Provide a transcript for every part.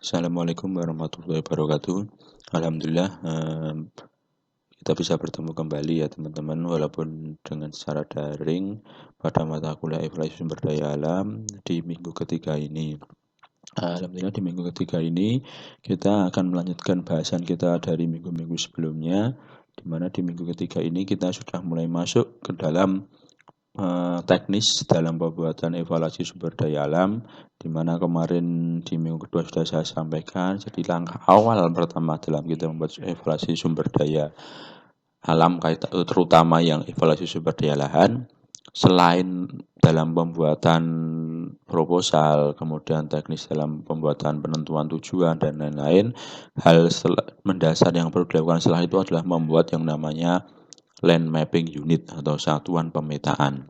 Assalamualaikum warahmatullahi wabarakatuh. Alhamdulillah, kita bisa bertemu kembali ya teman-teman, walaupun dengan secara daring pada mata kuliah evaluasi sumber daya alam di minggu ketiga ini. Alhamdulillah di minggu ketiga ini kita akan melanjutkan bahasan kita dari minggu-minggu sebelumnya, di mana di minggu ketiga ini kita sudah mulai masuk ke dalam teknis dalam pembuatan evaluasi sumber daya alam, di mana kemarin di minggu kedua sudah saya sampaikan. Jadi langkah awal pertama dalam kita membuat evaluasi sumber daya alam, terutama yang evaluasi sumber daya lahan, selain dalam pembuatan proposal, kemudian teknis dalam pembuatan penentuan tujuan dan lain-lain, hal mendasar yang perlu dilakukan setelah itu adalah membuat yang namanya land mapping unit atau satuan pemetaan.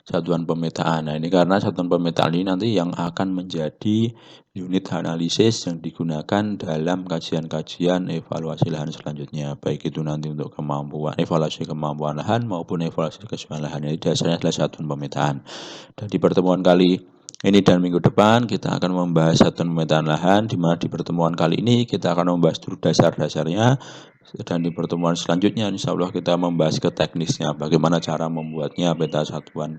Satuan pemetaan. Nah, ini karena satuan pemetaan ini nanti yang akan menjadi unit analisis yang digunakan dalam kajian-kajian evaluasi lahan selanjutnya, baik itu nanti untuk evaluasi kemampuan lahan maupun evaluasi kesesuaian lahan. Ini dasarnya adalah satuan pemetaan. Dan di pertemuan kali ini dan minggu depan kita akan membahas satuan pemetaan lahan, di mana di pertemuan kali ini kita akan membahas dulu dasar-dasarnya, dan di pertemuan selanjutnya insya Allah kita membahas ke teknisnya, bagaimana cara membuatnya peta satuan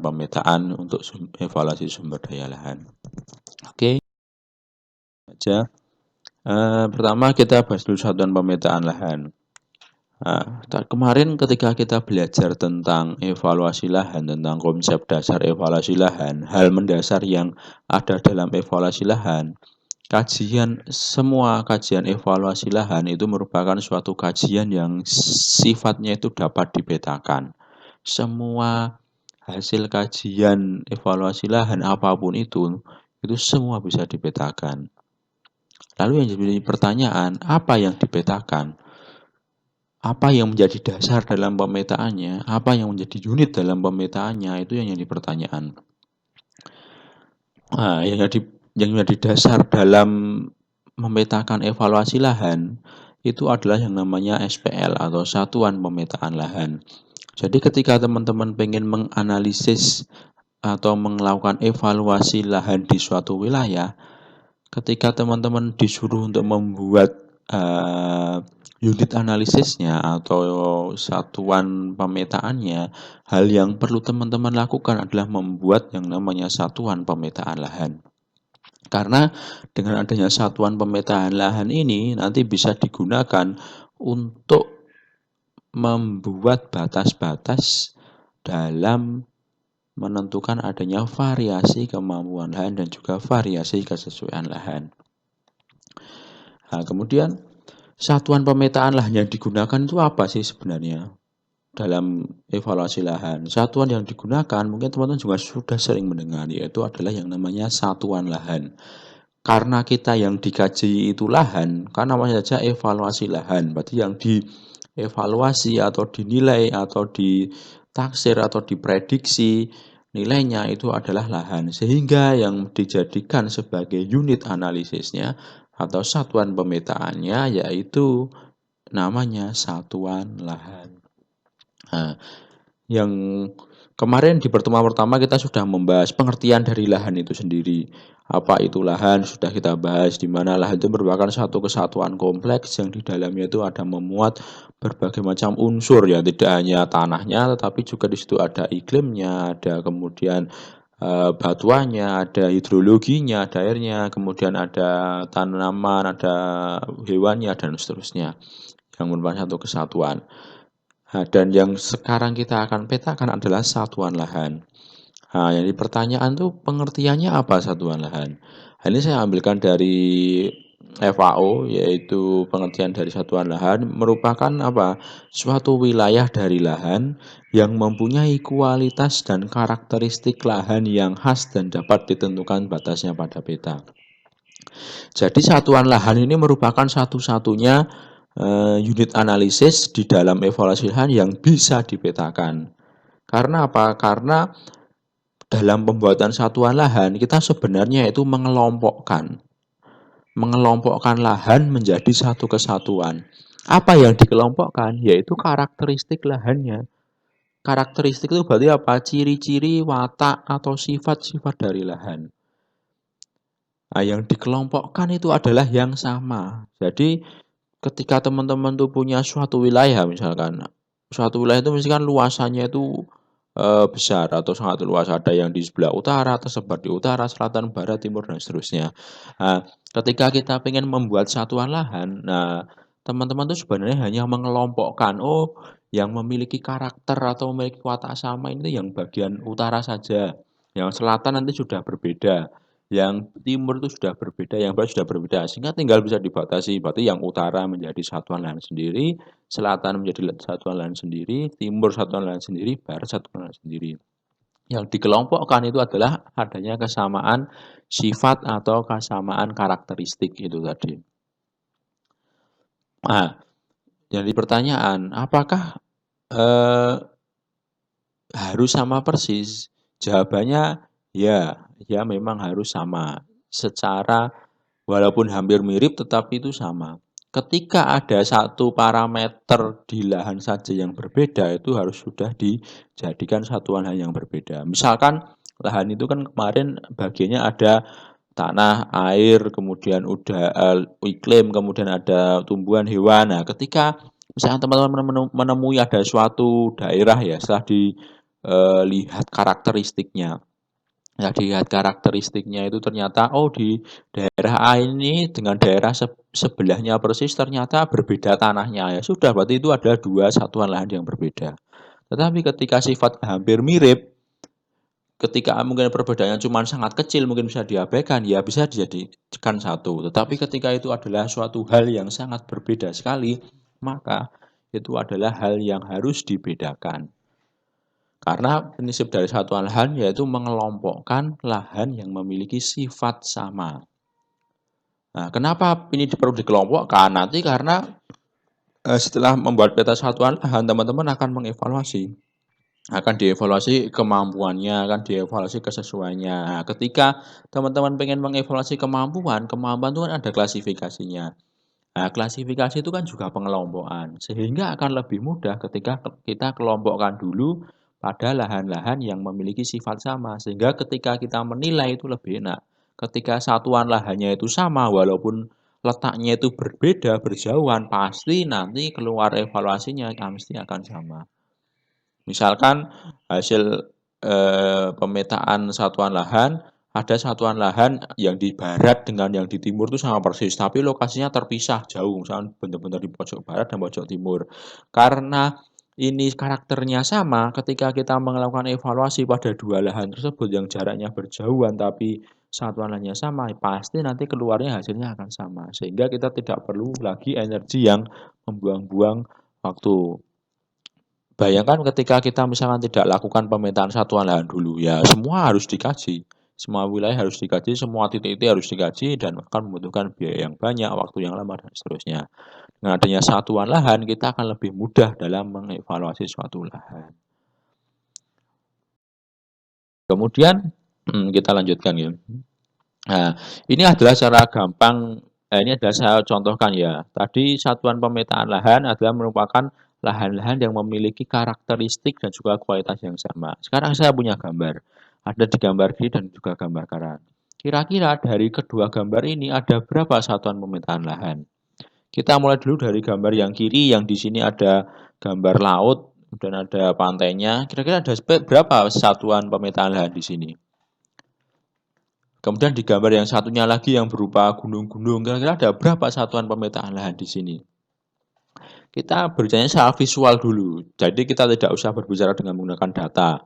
pemetaan untuk evaluasi sumber daya lahan. Oke, aja. Pertama kita bahas dulu satuan pemetaan lahan. Kemarin ketika kita belajar tentang evaluasi lahan, tentang konsep dasar evaluasi lahan, hal mendasar yang ada dalam evaluasi lahan, semua kajian evaluasi lahan itu merupakan suatu kajian yang sifatnya itu dapat dipetakan. Semua hasil kajian evaluasi lahan apapun itu semua bisa dipetakan. Lalu yang jadi pertanyaan, apa yang dipetakan? Apa yang menjadi dasar dalam pemetaannya? Apa yang menjadi unit dalam pemetaannya? Itu yang jadi pertanyaan. Yang menjadi dasar dalam memetakan evaluasi lahan itu adalah yang namanya SPL atau Satuan Pemetaan Lahan. Jadi ketika teman-teman pengen menganalisis atau melakukan evaluasi lahan di suatu wilayah, ketika teman-teman disuruh untuk membuat unit analisisnya atau satuan pemetaannya, hal yang perlu teman-teman lakukan adalah membuat yang namanya satuan pemetaan lahan. Karena dengan adanya satuan pemetaan lahan ini nanti bisa digunakan untuk membuat batas-batas dalam menentukan adanya variasi kemampuan lahan dan juga variasi kesesuaian lahan. Nah, kemudian satuan pemetaan lahan yang digunakan itu apa sih sebenarnya dalam evaluasi lahan? Satuan yang digunakan mungkin teman-teman juga sudah sering mendengar, yaitu adalah yang namanya satuan lahan. Karena kita yang dikaji itu lahan, karena namanya saja evaluasi lahan, berarti yang dievaluasi atau dinilai atau ditaksir atau diprediksi nilainya itu adalah lahan, sehingga yang dijadikan sebagai unit analisisnya atau satuan pemetaannya yaitu namanya satuan lahan. Nah, yang kemarin di pertemuan pertama kita sudah membahas pengertian dari lahan itu sendiri. Apa itu lahan sudah kita bahas, di mana lahan itu merupakan satu kesatuan kompleks yang di dalamnya itu ada memuat berbagai macam unsur ya, tidak hanya tanahnya tetapi juga di situ ada iklimnya, ada kemudian batuannya, ada hidrologinya, ada airnya, kemudian ada tanaman, ada hewannya dan seterusnya yang merupakan satu kesatuan. Nah, dan yang sekarang kita akan petakan adalah satuan lahan. Nah, yang di pertanyaan tuh pengertiannya apa satuan lahan? Nah, ini saya ambilkan dari FAO, yaitu pengertian dari satuan lahan merupakan apa? Suatu wilayah dari lahan yang mempunyai kualitas dan karakteristik lahan yang khas dan dapat ditentukan batasnya pada peta. Jadi satuan lahan ini merupakan satu-satunya unit analisis di dalam evaluasi lahan yang bisa dipetakan. Karena apa? Karena dalam pembuatan satuan lahan kita sebenarnya itu mengelompokkan lahan menjadi satu kesatuan. Apa yang dikelompokkan? Yaitu karakteristik lahannya. Karakteristik itu berarti apa? Ciri-ciri, watak, atau sifat-sifat dari lahan. Nah, yang dikelompokkan itu adalah yang sama. Jadi ketika teman-teman tuh punya suatu wilayah misalkan, suatu wilayah itu mesti kan luasannya itu, besar atau sangat luas, ada yang di sebelah utara, tersebar di utara, selatan, barat, timur, dan seterusnya. Nah, ketika kita pengen membuat satuan lahan, nah teman-teman tuh sebenarnya hanya mengelompokkan, oh yang memiliki karakter atau memiliki watak sama ini yang bagian utara saja, yang selatan nanti sudah berbeda. Yang timur itu sudah berbeda, yang barat sudah berbeda, sehingga tinggal bisa dibatasi. Berarti yang utara menjadi satuan lahan sendiri, selatan menjadi satuan lahan sendiri, timur satuan lahan sendiri, barat satuan lahan sendiri. Yang dikelompokkan itu adalah adanya kesamaan sifat atau kesamaan karakteristik itu tadi. Nah, jadi pertanyaan, apakah eh, harus sama persis? Jawabannya ya, ya memang harus sama. Secara walaupun hampir mirip tetapi itu sama. Ketika ada satu parameter di lahan saja yang berbeda itu harus sudah dijadikan satuan lahan yang berbeda. Misalkan lahan itu kan kemarin bagiannya ada tanah, air, kemudian iklim, kemudian ada tumbuhan hewan. Nah, ketika misalnya teman-teman menemui ada suatu daerah ya, setelah dilihat karakteristiknya. Ya, dilihat karakteristiknya itu ternyata, oh di daerah A ini dengan daerah sebelahnya persis ternyata berbeda tanahnya. Ya sudah, berarti itu ada dua satuan lahan yang berbeda. Tetapi ketika sifat hampir mirip, ketika mungkin perbedaannya cuma sangat kecil, mungkin bisa diabaikan, ya bisa dijadikan satu. Tetapi ketika itu adalah suatu hal yang sangat berbeda sekali, maka itu adalah hal yang harus dibedakan. Karena prinsip dari satuan lahan yaitu mengelompokkan lahan yang memiliki sifat sama. Nah, kenapa ini perlu dikelompokkan? Nanti karena setelah membuat peta satuan lahan, teman-teman akan mengevaluasi. Akan dievaluasi kemampuannya, akan dievaluasi kesesuaiannya. Nah, ketika teman-teman pengen mengevaluasi kemampuan, kemampuan itu kan ada klasifikasinya. Nah, klasifikasi itu kan juga pengelompokan, sehingga akan lebih mudah ketika kita kelompokkan dulu pada lahan-lahan yang memiliki sifat sama, sehingga ketika kita menilai itu lebih enak. Ketika satuan lahannya itu sama, walaupun letaknya itu berbeda, berjauhan, pasti nanti keluar evaluasinya mesti akan sama. Misalkan hasil pemetaan satuan lahan, ada satuan lahan yang di barat dengan yang di timur itu sama persis, tapi lokasinya terpisah jauh, misalkan benar-benar di pojok barat dan pojok timur. Karena ini karakternya sama, ketika kita melakukan evaluasi pada dua lahan tersebut yang jaraknya berjauhan tapi satuan lahannya sama, pasti nanti keluarnya hasilnya akan sama. Sehingga kita tidak perlu lagi energi yang membuang-buang waktu. Bayangkan ketika kita misalkan tidak lakukan pemetaan satuan lahan dulu, ya semua harus dikaji. Semua wilayah harus dikaji, semua titik-titik harus dikaji dan akan membutuhkan biaya yang banyak, waktu yang lama dan seterusnya. Dengan adanya satuan lahan, kita akan lebih mudah dalam mengevaluasi suatu lahan. Kemudian kita lanjutkan ya. Nah, ini adalah cara gampang, ini adalah saya contohkan ya. Tadi satuan pemetaan lahan adalah merupakan lahan-lahan yang memiliki karakteristik dan juga kualitas yang sama. Sekarang saya punya gambar. Ada di gambar kiri dan juga gambar kanan. Kira-kira dari kedua gambar ini ada berapa satuan pemetaan lahan? Kita mulai dulu dari gambar yang kiri, yang di sini ada gambar laut dan ada pantainya. Kira-kira ada berapa satuan pemetaan lahan di sini? Kemudian di gambar yang satunya lagi yang berupa gunung-gunung, kira-kira ada berapa satuan pemetaan lahan di sini? Kita berbicara secara visual dulu. Jadi kita tidak usah berbicara dengan menggunakan data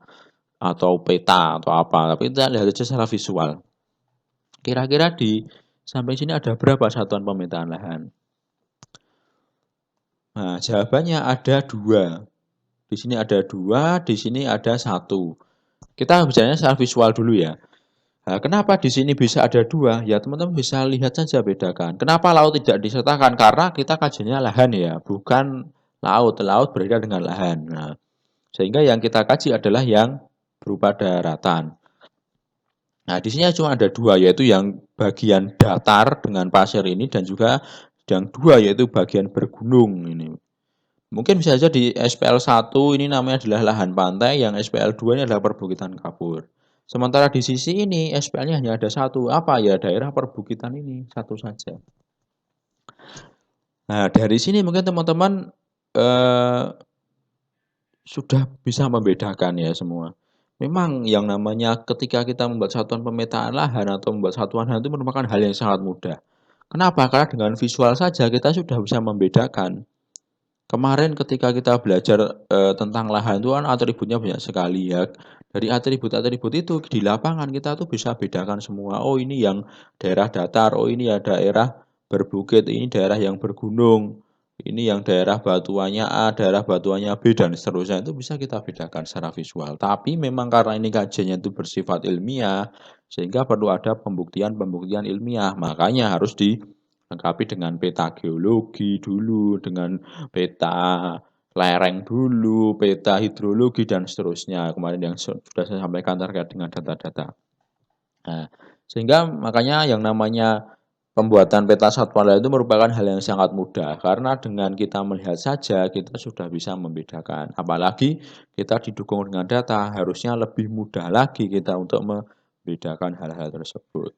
atau peta atau apa, tapi kita lihat saja secara visual. Kira-kira di sampai sini ada berapa satuan pemetaan lahan? Nah, jawabannya ada dua. Di sini ada dua, di sini ada satu. Kita bicaranya secara visual dulu ya. Nah, kenapa di sini bisa ada dua? Ya teman-teman bisa lihat saja bedakan. Kenapa laut tidak disertakan? Karena kita kajiannya lahan ya, bukan laut. Laut berbeda dengan lahan. Nah, sehingga yang kita kaji adalah yang berupa daratan. Nah, di sini cuma ada dua, yaitu yang bagian datar dengan pasir ini dan juga yang dua yaitu bagian bergunung ini. Mungkin bisa saja di SPL 1 ini namanya adalah lahan pantai, yang SPL 2 ini adalah perbukitan kapur. Sementara di sisi ini SPL-nya hanya ada satu, apa ya daerah perbukitan ini satu saja. Nah, dari sini mungkin teman-teman sudah bisa membedakan ya semua. Memang yang namanya ketika kita membuat satuan pemetaan lahan atau membuat satuan lahan itu merupakan hal yang sangat mudah. Kenapa? Karena dengan visual saja kita sudah bisa membedakan. Kemarin ketika kita belajar tentang lahan itu kan atributnya banyak sekali ya. Dari atribut-atribut itu di lapangan kita tuh bisa bedakan semua. Oh ini yang daerah datar, oh ini ya daerah berbukit, ini daerah yang bergunung, ini yang daerah batuannya A, daerah batuannya B dan seterusnya itu bisa kita bedakan secara visual. Tapi memang karena ini kajiannya itu bersifat ilmiah, sehingga perlu ada pembuktian-pembuktian ilmiah. Makanya harus dilengkapi dengan peta geologi dulu, dengan peta lereng dulu, peta hidrologi dan seterusnya. Kemarin yang sudah saya sampaikan terkait dengan data-data. Nah, sehingga makanya yang namanya pembuatan peta satwa lahan itu merupakan hal yang sangat mudah karena dengan kita melihat saja kita sudah bisa membedakan. Apalagi kita didukung dengan data, harusnya lebih mudah lagi kita untuk membedakan hal-hal tersebut.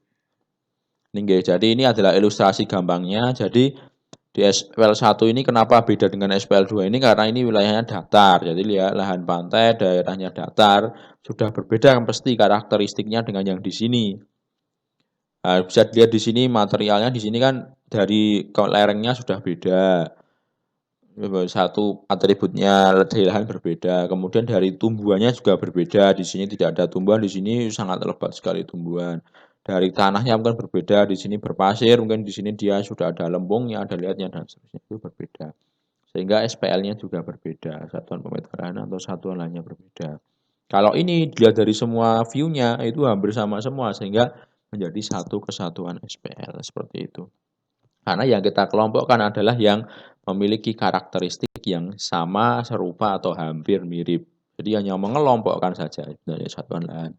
Jadi ini adalah ilustrasi gampangnya. Jadi di SPL 1 ini kenapa beda dengan SPL 2 ini karena ini wilayahnya datar. Jadi lihat lahan pantai daerahnya datar sudah berbeda pasti karakteristiknya dengan yang di sini. Nah, bisa dilihat di sini materialnya di sini kan dari lerengnya sudah beda. Satu atributnya dari lahan berbeda. Kemudian dari tumbuhannya juga berbeda. Di sini tidak ada tumbuhan, di sini sangat lebat sekali tumbuhan. Dari tanahnya mungkin berbeda, di sini berpasir, mungkin di sini dia sudah ada lembungnya, ada liatnya dan seterusnya itu berbeda. Sehingga SPL-nya juga berbeda, satuan pemetaan atau satuan lainnya berbeda. Kalau ini dilihat dari semua view-nya itu hampir sama semua sehingga menjadi satu kesatuan SPL seperti itu. Karena yang kita kelompokkan adalah yang memiliki karakteristik yang sama, serupa atau hampir mirip. Jadi hanya mengelompokkan saja sebenarnya satuan lahan.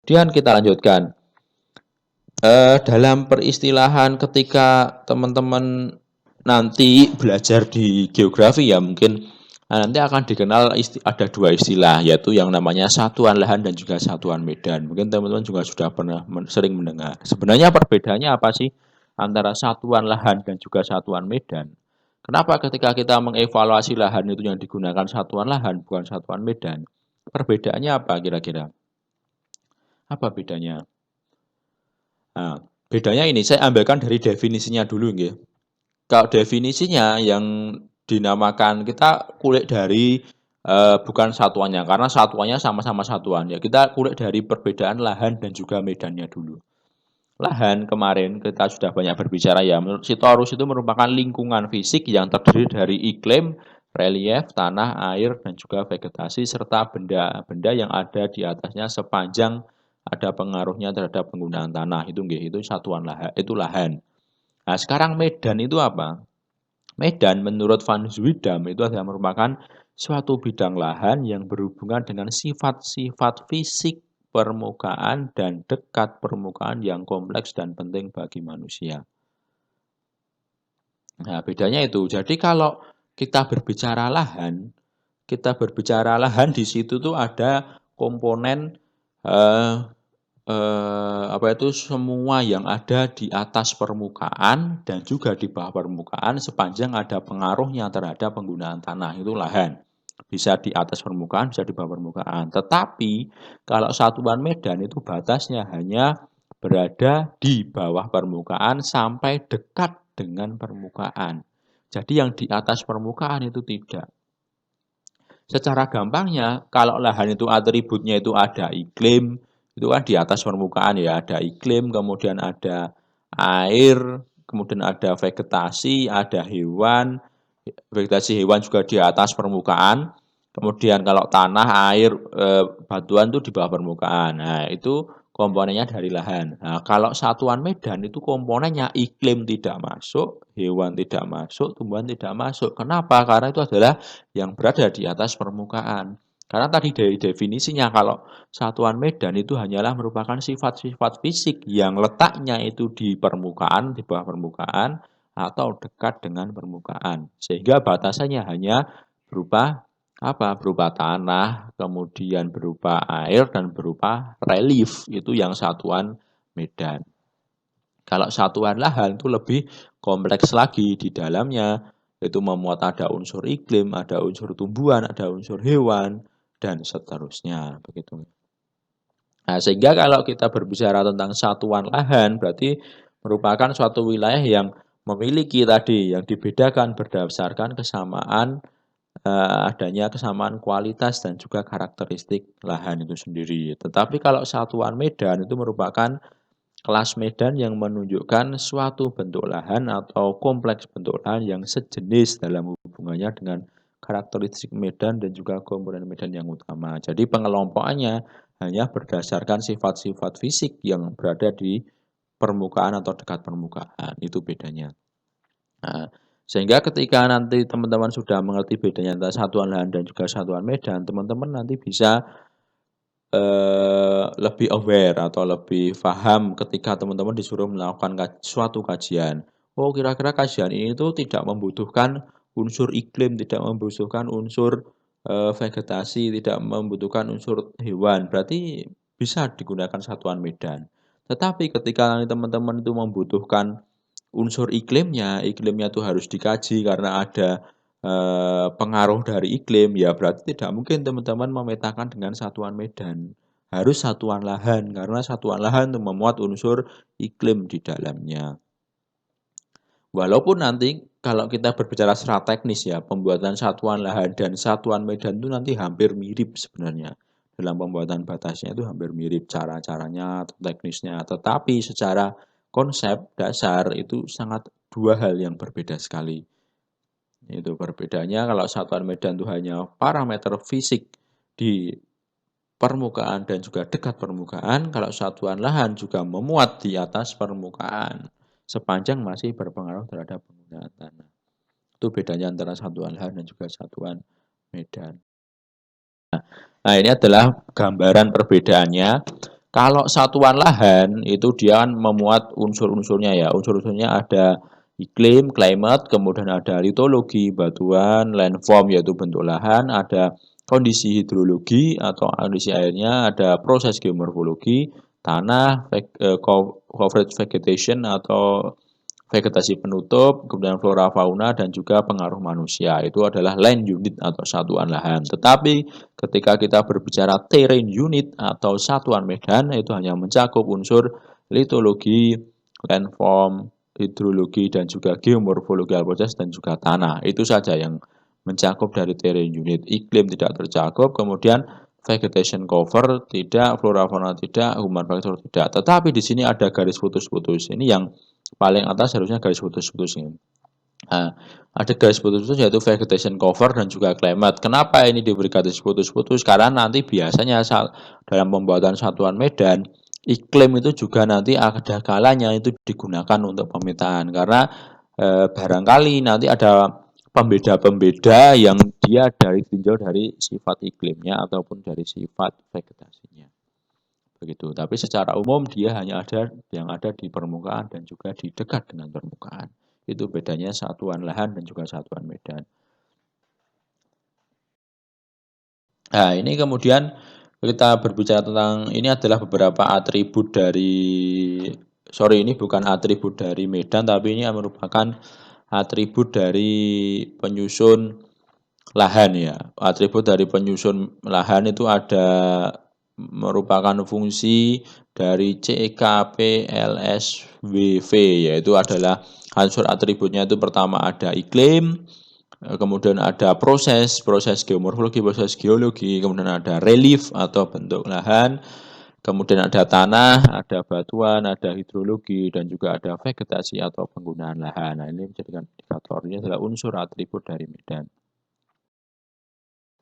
Kemudian kita lanjutkan. Dalam peristilahan ketika teman-teman nanti belajar di geografi ya mungkin nanti akan dikenal ada dua istilah yaitu yang namanya satuan lahan dan juga satuan medan. Mungkin teman-teman juga sudah pernah sering mendengar. Sebenarnya perbedaannya apa sih antara satuan lahan dan juga satuan medan? Kenapa ketika kita mengevaluasi lahan itu yang digunakan satuan lahan bukan satuan medan? Perbedaannya apa kira-kira? Apa bedanya? Nah, bedanya ini saya ambilkan dari definisinya dulu nggih. Kalau definisinya yang dinamakan kita kulik dari bukan satuannya karena satuannya sama-sama satuan ya. Kita kulik dari perbedaan lahan dan juga medannya dulu. Lahan kemarin kita sudah banyak berbicara ya. Menurut Sitorus itu merupakan lingkungan fisik yang terdiri dari iklim, relief, tanah, air, dan juga vegetasi serta benda-benda yang ada di atasnya sepanjang ada pengaruhnya terhadap penggunaan tanah. Itu satuan lahan, itu lahan. Nah, sekarang medan itu apa? Medan menurut Van Zwiedam itu adalah merupakan suatu bidang lahan yang berhubungan dengan sifat-sifat fisik permukaan dan dekat permukaan yang kompleks dan penting bagi manusia. Nah, bedanya itu. Jadi kalau kita berbicara lahan di situ tuh ada komponen eh, apa itu semua yang ada di atas permukaan dan juga di bawah permukaan sepanjang ada pengaruhnya terhadap penggunaan tanah itu lahan. Bisa di atas permukaan, bisa di bawah permukaan. Tetapi kalau satuan medan itu batasnya hanya berada di bawah permukaan sampai dekat dengan permukaan. Jadi yang di atas permukaan itu tidak. Secara gampangnya, kalau lahan itu atributnya itu ada iklim, itu kan di atas permukaan ya, ada iklim, kemudian ada air, kemudian ada vegetasi, ada hewan, vegetasi hewan juga di atas permukaan. Kemudian kalau tanah, air, batuan itu di bawah permukaan. Nah, itu komponennya dari lahan. Nah, kalau satuan medan itu komponennya iklim tidak masuk, hewan tidak masuk, tumbuhan tidak masuk. Kenapa? Karena itu adalah yang berada di atas permukaan. Karena tadi dari definisinya kalau satuan medan itu hanyalah merupakan sifat-sifat fisik yang letaknya itu di permukaan, di bawah permukaan, atau dekat dengan permukaan. Sehingga batasannya hanya berupa apa, berupa tanah, kemudian berupa air, dan berupa relief, itu yang satuan medan. Kalau satuan lahan itu lebih kompleks lagi di dalamnya, itu memuat ada unsur iklim, ada unsur tumbuhan, ada unsur hewan, dan seterusnya, begitu. Nah, sehingga kalau kita berbicara tentang satuan lahan, berarti merupakan suatu wilayah yang memiliki tadi, yang dibedakan berdasarkan kesamaan adanya kesamaan kualitas dan juga karakteristik lahan itu sendiri. Tetapi kalau satuan medan itu merupakan kelas medan yang menunjukkan suatu bentuk lahan atau kompleks bentuk lahan yang sejenis dalam hubungannya dengan karakteristik medan dan juga komponen medan yang utama. Jadi pengelompokannya hanya berdasarkan sifat-sifat fisik yang berada di permukaan atau dekat permukaan. Itu bedanya. Nah, sehingga ketika nanti teman-teman sudah mengerti bedanya antara satuan lahan dan juga satuan medan, teman-teman nanti bisa lebih aware atau lebih paham ketika teman-teman disuruh melakukan suatu kajian. Oh, kira-kira kajian ini itu tidak membutuhkan unsur iklim, tidak membutuhkan unsur vegetasi, tidak membutuhkan unsur hewan. Berarti bisa digunakan satuan medan. Tetapi ketika nanti teman-teman itu membutuhkan unsur iklimnya, iklimnya itu harus dikaji karena ada pengaruh dari iklim, ya berarti tidak mungkin teman-teman memetakan dengan satuan medan. Harus satuan lahan, karena satuan lahan itu memuat unsur iklim di dalamnya. Walaupun nanti kalau kita berbicara secara teknis ya, pembuatan satuan lahan dan satuan medan itu nanti hampir mirip sebenarnya. Dalam pembuatan batasnya itu hampir mirip cara-caranya, teknisnya. Tetapi secara konsep dasar itu sangat dua hal yang berbeda sekali. Itu perbedaannya kalau satuan medan itu hanya parameter fisik di permukaan dan juga dekat permukaan, kalau satuan lahan juga memuat di atas permukaan, sepanjang masih berpengaruh terhadap penggunaan tanah. Itu bedanya antara satuan lahan dan juga satuan medan. Nah, ini adalah gambaran perbedaannya. Kalau satuan lahan itu dia kan memuat unsur-unsurnya ya. Unsur-unsurnya ada iklim, climate, kemudian ada litologi, batuan, landform yaitu bentuk lahan, ada kondisi hidrologi atau kondisi airnya, ada proses geomorfologi, tanah, coverage vegetation atau vegetasi penutup, kemudian flora fauna dan juga pengaruh manusia. Itu adalah land unit atau satuan lahan. Tetapi ketika kita berbicara terrain unit atau satuan medan itu hanya mencakup unsur litologi, landform, hidrologi dan juga geomorfologi proses dan juga tanah. Itu saja yang mencakup dari terrain unit. Iklim tidak tercakup, kemudian vegetation cover tidak, flora fauna tidak, human factor tidak. Tetapi di sini ada garis putus-putus. Ini yang paling atas harusnya garis putus-putus ini. Nah, ada garis putus-putus yaitu vegetation cover dan juga climate. Kenapa ini diberi garis putus-putus? Karena nanti biasanya dalam pembuatan satuan medan, iklim itu juga nanti ada kalanya itu digunakan untuk pemetaan. Karena barangkali nanti ada pembeda-pembeda yang dia dari tinjau dari sifat iklimnya ataupun dari sifat vegetasinya. Begitu. Tapi secara umum dia hanya ada yang ada di permukaan dan juga di dekat dengan permukaan. Itu bedanya satuan lahan dan juga satuan medan. Nah, ini kemudian kita berbicara tentang ini adalah beberapa atribut dari ini bukan atribut dari medan tapi ini merupakan atribut dari penyusun lahan ya. Atribut dari penyusun lahan itu ada merupakan fungsi dari CKPLSWV, yaitu adalah unsur atributnya itu pertama ada iklim, kemudian ada proses geomorfologi, proses geologi, kemudian ada relief atau bentuk lahan, kemudian ada tanah, ada batuan, ada hidrologi, dan juga ada vegetasi atau penggunaan lahan. Nah, ini menjadikan indikator. Ini adalah unsur atribut dari medan.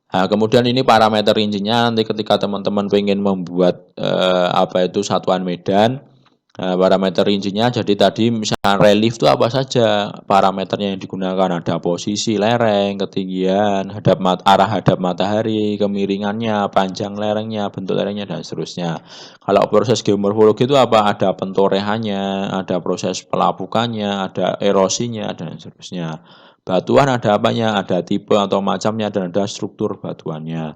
Nah, kemudian ini parameter rincinya nanti ketika teman-teman pengen membuat apa itu satuan medan, parameter rincinya jadi tadi misalnya relief itu apa saja parameternya yang digunakan, ada posisi lereng, ketinggian, arah hadap matahari, kemiringannya, panjang lerengnya, bentuk lerengnya dan seterusnya. Kalau proses geomorfologi itu apa? Ada pentorehannya, ada proses pelapukannya, ada erosinya dan seterusnya. Batuan ada apanya? Ada tipe atau macamnya dan ada struktur batuannya.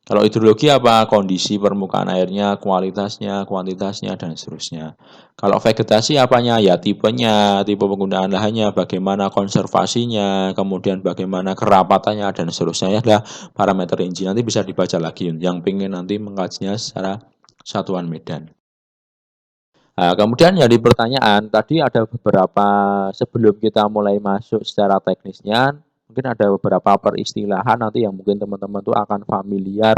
Kalau hidrologi apa? Kondisi permukaan airnya, kualitasnya, kuantitasnya, dan seterusnya. Kalau vegetasi apanya? Ya tipenya, tipe penggunaan lahannya, bagaimana konservasinya, kemudian bagaimana kerapatannya, dan seterusnya. Ya adalah parameter inji. Nanti bisa dibaca lagi yang pengen nanti mengkajinya secara satuan medan. Nah, kemudian jadi pertanyaan, tadi ada beberapa sebelum kita mulai masuk secara teknisnya, mungkin ada beberapa peristilahan nanti yang mungkin teman-teman tuh akan familiar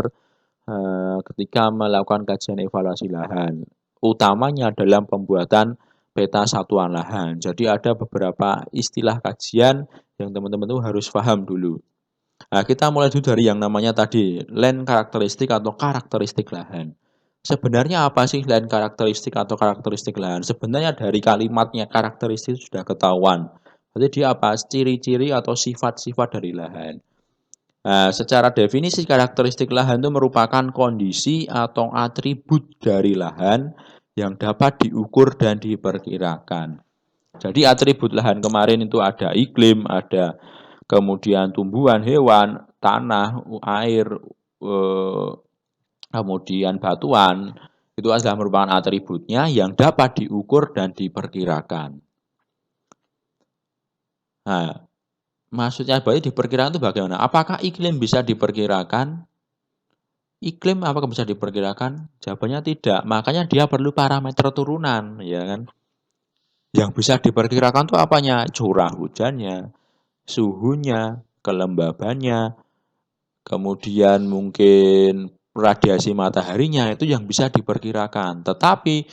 ketika melakukan kajian evaluasi lahan. Utamanya dalam pembuatan peta satuan lahan. Jadi ada beberapa istilah kajian yang teman-teman tuh harus paham dulu. Nah, kita mulai dulu dari yang namanya tadi land karakteristik atau karakteristik lahan. Sebenarnya apa sih land karakteristik atau karakteristik lahan? Sebenarnya dari kalimatnya karakteristik sudah ketahuan. Berarti dia apa? Ciri-ciri atau sifat-sifat dari lahan. Nah, secara definisi karakteristik lahan itu merupakan kondisi atau atribut dari lahan yang dapat diukur dan diperkirakan. Jadi atribut lahan kemarin itu ada iklim, ada kemudian tumbuhan, hewan, tanah, air, kemudian batuan, itu adalah merupakan atributnya yang dapat diukur dan diperkirakan. Nah, maksudnya berarti diperkirakan itu bagaimana? Apakah iklim bisa diperkirakan? Iklim apakah bisa diperkirakan? Jawabannya tidak. Makanya dia perlu parameter turunan, ya kan? Yang bisa diperkirakan itu apanya? Curah hujannya, suhunya, kelembabannya, kemudian mungkin radiasi mataharinya itu yang bisa diperkirakan. Tetapi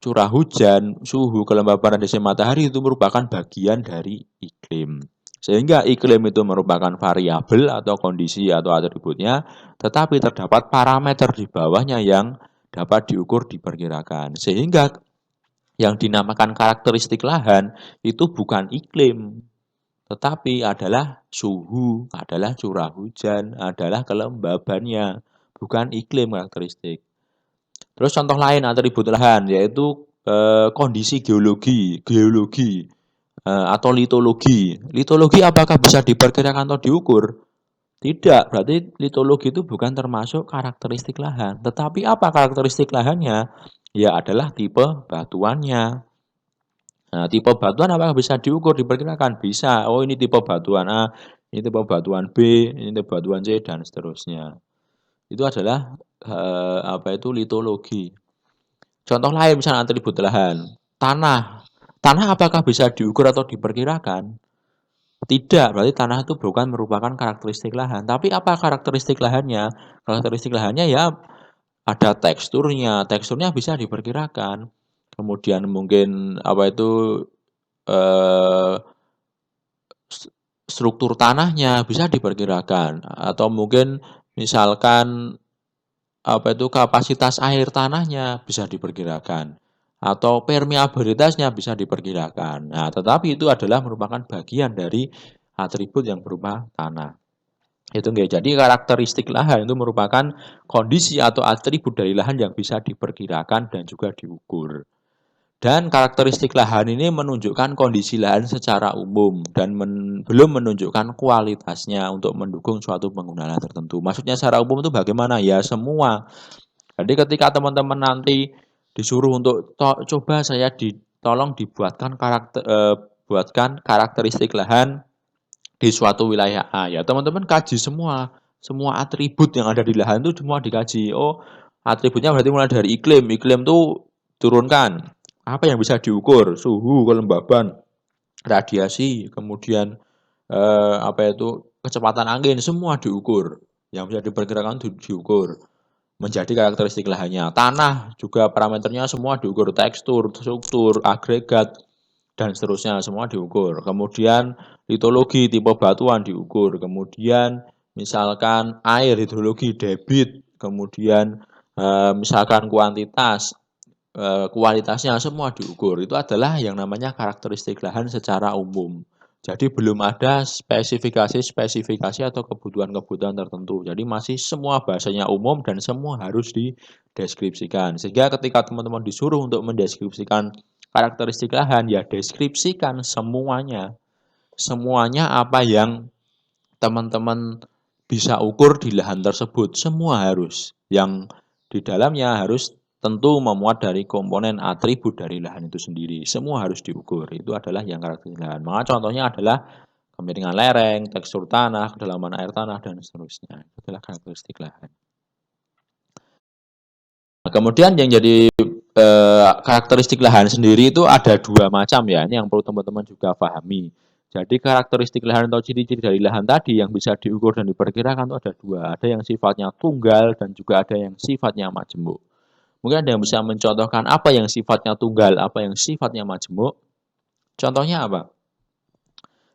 curah hujan, suhu, kelembaban radiasi matahari itu merupakan bagian dari iklim. Sehingga iklim itu merupakan variabel atau kondisi atau atributnya, tetapi terdapat parameter di bawahnya yang dapat diukur diperkirakan. Sehingga yang dinamakan karakteristik lahan itu bukan iklim, tetapi adalah suhu, adalah curah hujan, adalah kelembabannya, bukan iklim karakteristik. Terus contoh lain atribut lahan yaitu kondisi geologi atau litologi. Litologi apakah bisa diperkirakan atau diukur? Tidak, berarti litologi itu bukan termasuk karakteristik lahan. Tetapi apa karakteristik lahannya? Ya adalah tipe batuannya. Nah, tipe batuan apakah bisa diukur, diperkirakan? Bisa. Oh, ini tipe batuan A, ini tipe batuan B, ini tipe batuan C, dan seterusnya. Itu adalah apa itu litologi. Contoh lain misalnya atribut lahan. Tanah. Tanah apakah bisa diukur atau diperkirakan? Tidak, berarti tanah itu bukan merupakan karakteristik lahan. Tapi apa karakteristik lahannya? Karakteristik lahannya ya ada teksturnya. Teksturnya bisa diperkirakan. Kemudian mungkin apa itu eh, struktur tanahnya bisa diperkirakan atau mungkin misalkan apa itu kapasitas air tanahnya bisa diperkirakan atau permeabilitasnya bisa diperkirakan. Nah, tetapi itu adalah merupakan bagian dari atribut yang berupa tanah. Itu enggak. Jadi karakteristik lahan itu merupakan kondisi atau atribut dari lahan yang bisa diperkirakan dan juga diukur. Dan karakteristik lahan ini menunjukkan kondisi lahan secara umum dan belum menunjukkan kualitasnya untuk mendukung suatu penggunaan tertentu. Maksudnya secara umum itu bagaimana? Ya semua. Jadi ketika teman-teman nanti disuruh untuk coba saya tolong dibuatkan buatkan karakteristik lahan di suatu wilayah A, ya teman-teman kaji semua atribut yang ada di lahan itu semua dikaji. Oh, atributnya berarti mulai dari iklim. Iklim itu turunkan. Apa yang bisa diukur? Suhu, kelembaban, radiasi, kemudian apa itu kecepatan angin semua diukur. Yang bisa diperkirakan diukur menjadi karakteristik lahannya. Tanah juga parameternya semua diukur, tekstur, struktur, agregat, dan seterusnya semua diukur. Kemudian litologi tipe batuan diukur. Kemudian misalkan air hidrologi debit, kemudian misalkan kuantitas kualitasnya semua diukur. Itu adalah yang namanya karakteristik lahan secara umum. Jadi belum ada spesifikasi atau kebutuhan-kebutuhan tertentu. Jadi masih semua bahasanya umum dan semua harus dideskripsikan. Sehingga ketika teman-teman disuruh untuk mendeskripsikan karakteristik lahan, ya deskripsikan semuanya. semuanya apa yang teman-teman bisa ukur di lahan tersebut, semua harus. Yang di dalamnya harus tentu memuat dari komponen atribut dari lahan itu sendiri. Semua harus diukur. Itu adalah yang karakteristik lahan. Maka contohnya adalah kemiringan lereng, tekstur tanah, kedalaman air tanah, dan seterusnya. Itu adalah karakteristik lahan. Nah, kemudian yang jadi karakteristik lahan sendiri itu ada dua macam ya. Ini yang perlu teman-teman juga pahami. Jadi karakteristik lahan atau ciri-ciri dari lahan tadi yang bisa diukur dan diperkirakan itu ada dua. Ada yang sifatnya tunggal dan juga ada yang sifatnya majemuk. Mungkin ada yang bisa mencontohkan apa yang sifatnya tunggal, apa yang sifatnya majemuk. Contohnya apa?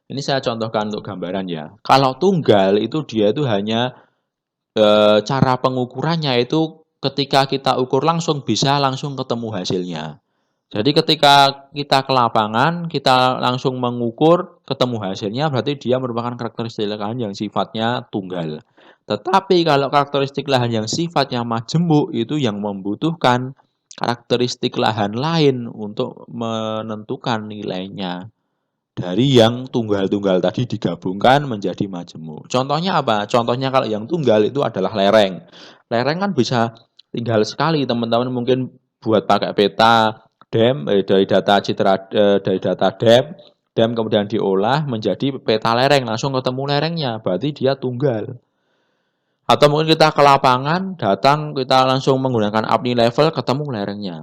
Ini saya contohkan untuk gambaran ya. Kalau tunggal itu dia itu hanya cara pengukurannya itu ketika kita ukur langsung bisa langsung ketemu hasilnya. Jadi ketika kita ke lapangan, kita langsung mengukur, ketemu hasilnya, berarti dia merupakan karakteristik lahan yang sifatnya tunggal. Tetapi kalau karakteristik lahan yang sifatnya majemuk itu yang membutuhkan karakteristik lahan lain untuk menentukan nilainya dari yang tunggal-tunggal tadi digabungkan menjadi majemuk. Contohnya apa? Contohnya kalau yang tunggal itu adalah lereng. Lereng kan bisa tinggal sekali teman-teman mungkin buat pakai peta dari data citra dari data DEM kemudian diolah menjadi peta lereng langsung ketemu lerengnya berarti dia tunggal. Atau mungkin kita ke lapangan datang kita langsung menggunakan APNI level ketemu lerengnya.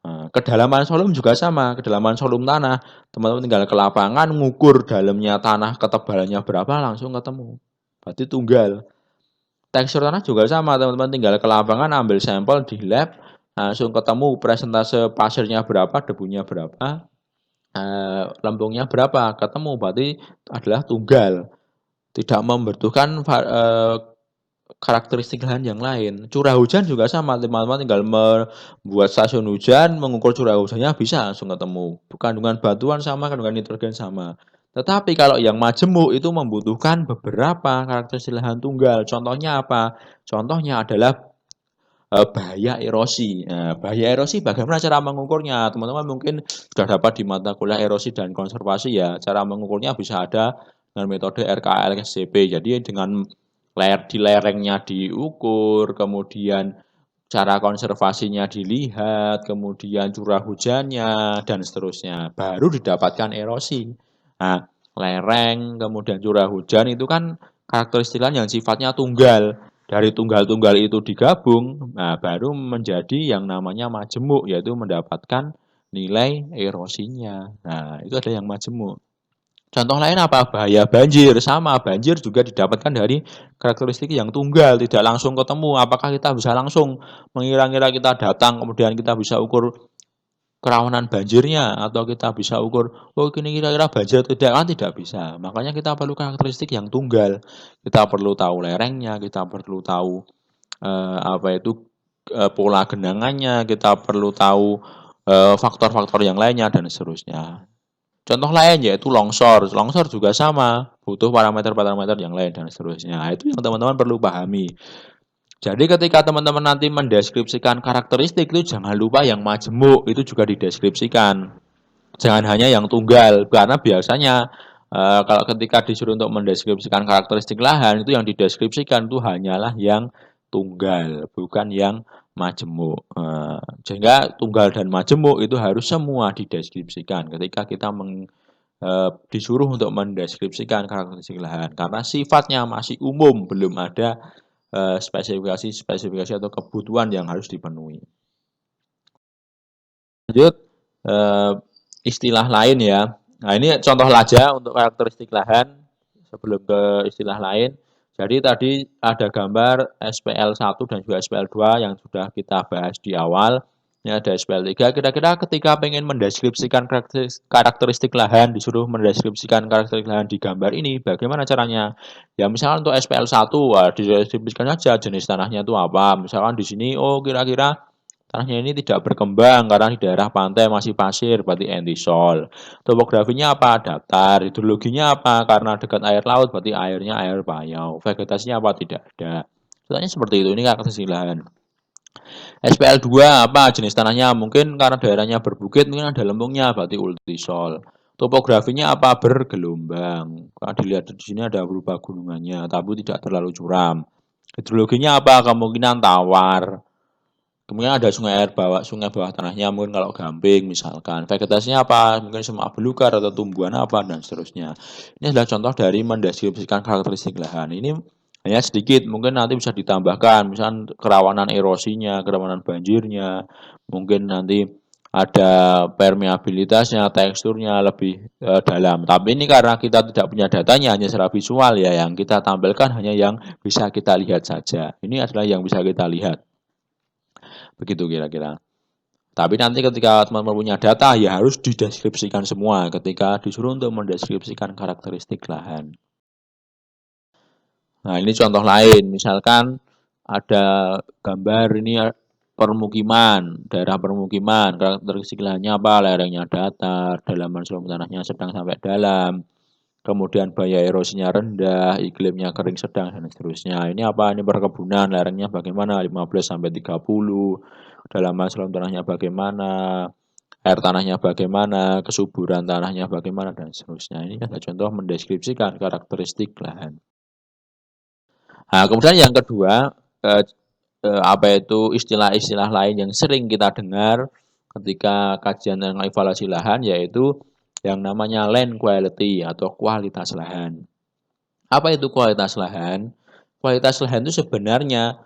Nah, kedalaman solum juga sama, kedalaman solum tanah. Teman-teman tinggal ke lapangan, ngukur dalamnya tanah ketebalannya berapa, langsung ketemu. Berarti tunggal. Tekstur tanah juga sama, teman-teman tinggal ke lapangan, ambil sampel di lab, langsung ketemu presentase pasirnya berapa, debunya berapa, lempungnya berapa, ketemu. Berarti adalah tunggal. Tidak membutuhkan karakteristik lahan yang lain. Curah hujan juga sama, teman-teman tinggal membuat stasiun hujan, mengukur curah hujannya bisa langsung ketemu. Kandungan batuan sama, kandungan nitrogen sama. Tetapi kalau yang majemuk itu membutuhkan beberapa karakteristik lahan tunggal. Contohnya apa? Contohnya adalah bahaya erosi. Nah, bahaya erosi bagaimana cara mengukurnya? Teman-teman mungkin sudah dapat di mata kuliah erosi dan konservasi ya. Cara mengukurnya bisa ada dengan metode RKLSCP. Jadi dengan di lerengnya diukur, kemudian cara konservasinya dilihat, kemudian curah hujannya, dan seterusnya. Baru didapatkan erosi. Nah, lereng, kemudian curah hujan itu kan karakteristik yang sifatnya tunggal. Dari tunggal-tunggal itu digabung, nah baru menjadi yang namanya majemuk, yaitu mendapatkan nilai erosinya. Nah, itu ada yang majemuk. Contoh lain apa? Bahaya banjir. Sama, banjir juga didapatkan dari karakteristik yang tunggal, tidak langsung ketemu. Apakah kita bisa langsung mengira-ngira kita datang, kemudian kita bisa ukur kerawanan banjirnya, atau kita bisa ukur, oh ini kira-kira banjir tidak, kan tidak bisa. Makanya kita perlu karakteristik yang tunggal. Kita perlu tahu lerengnya, kita perlu tahu pola genangannya, kita perlu tahu faktor-faktor yang lainnya, dan seterusnya. Contoh lain yaitu longsor. Longsor juga sama, butuh parameter-parameter yang lain dan seterusnya. Nah, itu yang teman-teman perlu pahami. Jadi ketika teman-teman nanti mendeskripsikan karakteristik itu jangan lupa yang majemuk itu juga dideskripsikan. Jangan hanya yang tunggal karena biasanya kalau ketika disuruh untuk mendeskripsikan karakteristik lahan itu yang dideskripsikan itu hanyalah yang tunggal, bukan yang majemuk. Sehingga tunggal dan majemuk itu harus semua dideskripsikan ketika kita disuruh untuk mendeskripsikan karakteristik lahan karena sifatnya masih umum, belum ada spesifikasi atau kebutuhan yang harus dipenuhi. Lanjut istilah lain ya. Nah, ini contoh saja untuk karakteristik lahan sebelum ke istilah lain. Jadi tadi ada gambar SPL1 dan juga SPL2 yang sudah kita bahas di awal. Ini ada SPL3. Kira-kira ketika pengen mendeskripsikan karakteristik lahan, disuruh mendeskripsikan karakteristik lahan di gambar ini, bagaimana caranya? Ya misalkan untuk SPL1, dideskripsikan saja jenis tanahnya itu apa. Misalkan di sini, oh kira-kira tanahnya ini tidak berkembang karena di daerah pantai masih pasir, berarti entisol. Topografinya apa? Datar. Hidrologinya apa? Karena dekat air laut, berarti airnya air payau. Vegetasinya apa? Tidak ada. Contohnya seperti itu. Ini karakteristik lahan. SPL2 apa? Jenis tanahnya mungkin karena daerahnya berbukit, mungkin ada lempungnya, berarti ultisol. Topografinya apa? Bergelombang. Kalau dilihat di sini ada berupa gunungannya, tapi tidak terlalu curam. Hidrologinya apa? Kemungkinan tawar. Kemudian ada sungai bawah tanahnya, mungkin kalau gamping misalkan. Vegetasinya apa? Mungkin semak belukar atau tumbuhan apa dan seterusnya. Ini adalah contoh dari mendeskripsikan karakteristik lahan. Ini hanya sedikit, mungkin nanti bisa ditambahkan, misalkan kerawanan erosinya, kerawanan banjirnya, mungkin nanti ada permeabilitasnya, teksturnya lebih dalam. Tapi ini karena kita tidak punya datanya, hanya secara visual ya, yang kita tampilkan hanya yang bisa kita lihat saja. Ini adalah yang bisa kita lihat. Begitu kira-kira. Tapi nanti ketika teman-teman punya data, ya harus dideskripsikan semua ketika disuruh untuk mendeskripsikan karakteristik lahan. Nah, ini contoh lain. Misalkan ada gambar ini permukiman, daerah permukiman, karakteristik lahannya apa? Lerengnya datar, dalaman seluruh tanahnya sedang sampai dalam, kemudian bahaya erosinya rendah, iklimnya kering sedang, dan seterusnya. Ini apa? Ini perkebunan, lerengnya bagaimana? 15 sampai 30, dalaman seluruh tanahnya bagaimana, air tanahnya bagaimana, kesuburan tanahnya bagaimana, dan seterusnya. Ini adalah contoh mendeskripsikan karakteristik lahan. Nah, kemudian yang kedua, apa itu istilah-istilah lain yang sering kita dengar ketika kajian dan evaluasi lahan, yaitu yang namanya land quality atau kualitas lahan. Apa itu kualitas lahan? Kualitas lahan itu sebenarnya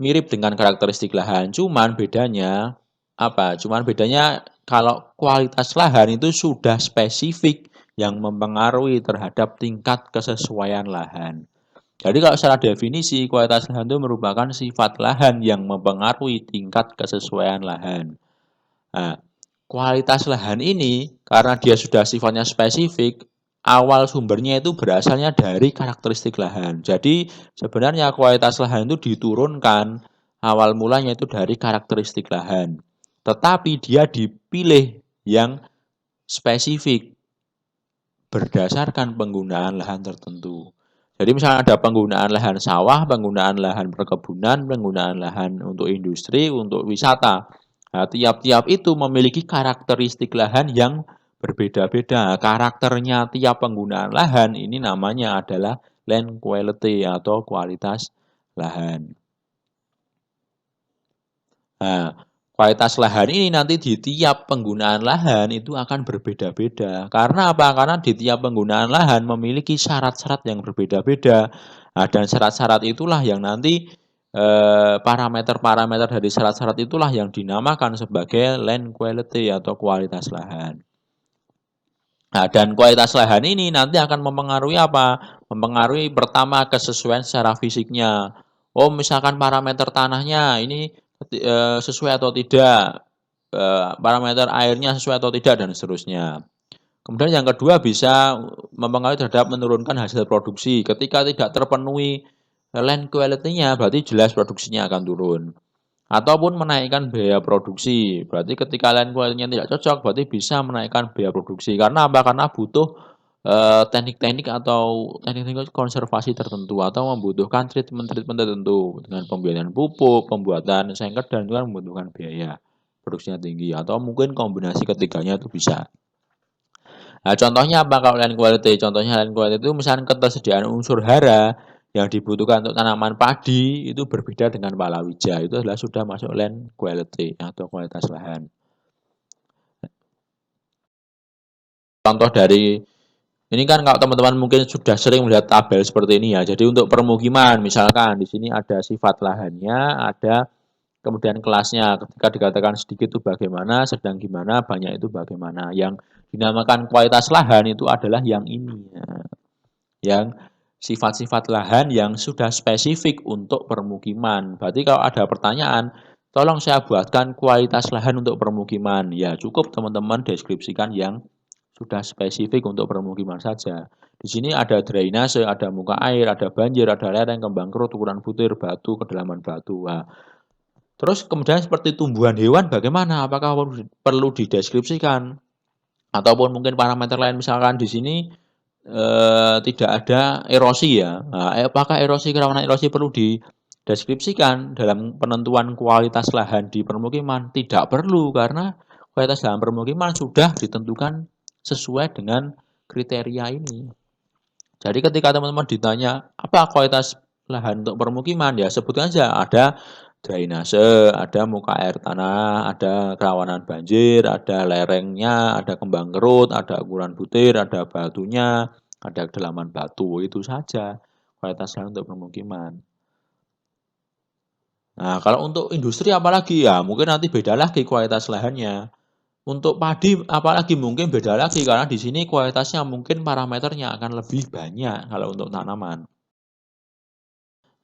mirip dengan karakteristik lahan, cuman bedanya apa? Cuman bedanya kalau kualitas lahan itu sudah spesifik yang mempengaruhi terhadap tingkat kesesuaian lahan. Jadi kalau secara definisi, kualitas lahan itu merupakan sifat lahan yang mempengaruhi tingkat kesesuaian lahan. Nah, kualitas lahan ini, karena dia sudah sifatnya spesifik, awal sumbernya itu berasalnya dari karakteristik lahan. Jadi sebenarnya kualitas lahan itu diturunkan, awal mulanya itu dari karakteristik lahan. Tetapi dia dipilih yang spesifik berdasarkan penggunaan lahan tertentu. Jadi misalnya ada penggunaan lahan sawah, penggunaan lahan perkebunan, penggunaan lahan untuk industri, untuk wisata. Nah, tiap-tiap itu memiliki karakteristik lahan yang berbeda-beda. Karakternya tiap penggunaan lahan ini namanya adalah land quality atau kualitas lahan. Nah, kualitas lahan ini nanti di tiap penggunaan lahan itu akan berbeda-beda. Karena apa? Karena di tiap penggunaan lahan memiliki syarat-syarat yang berbeda-beda. Nah, dan syarat-syarat itulah yang nanti parameter-parameter dari syarat-syarat itulah yang dinamakan sebagai land quality atau kualitas lahan. Nah, dan kualitas lahan ini nanti akan mempengaruhi apa? Mempengaruhi pertama kesesuaian secara fisiknya. Oh, misalkan parameter tanahnya ini sesuai atau tidak, parameter airnya sesuai atau tidak, dan seterusnya. Kemudian yang kedua bisa mempengaruhi terhadap menurunkan hasil produksi. Ketika tidak terpenuhi land quality-nya, berarti jelas produksinya akan turun. Ataupun menaikkan biaya produksi. Berarti ketika land quality-nya tidak cocok, berarti bisa menaikkan biaya produksi. Karena apa? Karena butuh teknik-teknik atau teknik-teknik konservasi tertentu atau membutuhkan treatment-treatment tertentu dengan pembiayaan pupuk, pembuatan sengket, dan itu kan membutuhkan biaya produksinya tinggi atau mungkin kombinasi ketiganya itu bisa. Nah, contohnya apa kalau land quality? Contohnya land quality itu misalnya ketersediaan unsur hara yang dibutuhkan untuk tanaman padi itu berbeda dengan palawija. Itu adalah sudah masuk land quality atau kualitas lahan. Contoh dari ini kan kalau teman-teman mungkin sudah sering melihat tabel seperti ini ya. Jadi untuk permukiman misalkan di sini ada sifat lahannya, ada kemudian kelasnya. Ketika dikatakan sedikit itu bagaimana, sedang gimana, banyak itu bagaimana. Yang dinamakan kualitas lahan itu adalah yang ini ya. Yang sifat-sifat lahan yang sudah spesifik untuk permukiman. Berarti kalau ada pertanyaan, tolong saya buatkan kualitas lahan untuk permukiman. Ya cukup teman-teman deskripsikan yang sudah spesifik untuk permukiman saja. Di sini ada drainase, ada muka air, ada banjir, ada lereng, kembang kerut, ukuran butir, batu, kedalaman batu. Nah, terus kemudian seperti tumbuhan hewan bagaimana? Apakah perlu dideskripsikan? Ataupun mungkin parameter lain misalkan di sini tidak ada erosi ya. Nah, apakah erosi kerawanan erosi perlu dideskripsikan dalam penentuan kualitas lahan di permukiman? Tidak perlu karena kualitas lahan permukiman sudah ditentukan sesuai dengan kriteria ini. Jadi ketika teman-teman ditanya, apa kualitas lahan untuk permukiman? Ya sebutkan saja, ada drainase, ada muka air tanah, ada kerawanan banjir, ada lerengnya, ada kembang kerut, ada ukuran butir, ada batunya, ada kedalaman batu, itu saja kualitas lahan untuk permukiman. Nah, kalau untuk industri apalagi ya, mungkin nanti beda lagi kualitas lahannya. Untuk padi apalagi mungkin beda lagi karena di sini kualitasnya mungkin parameternya akan lebih banyak kalau untuk tanaman.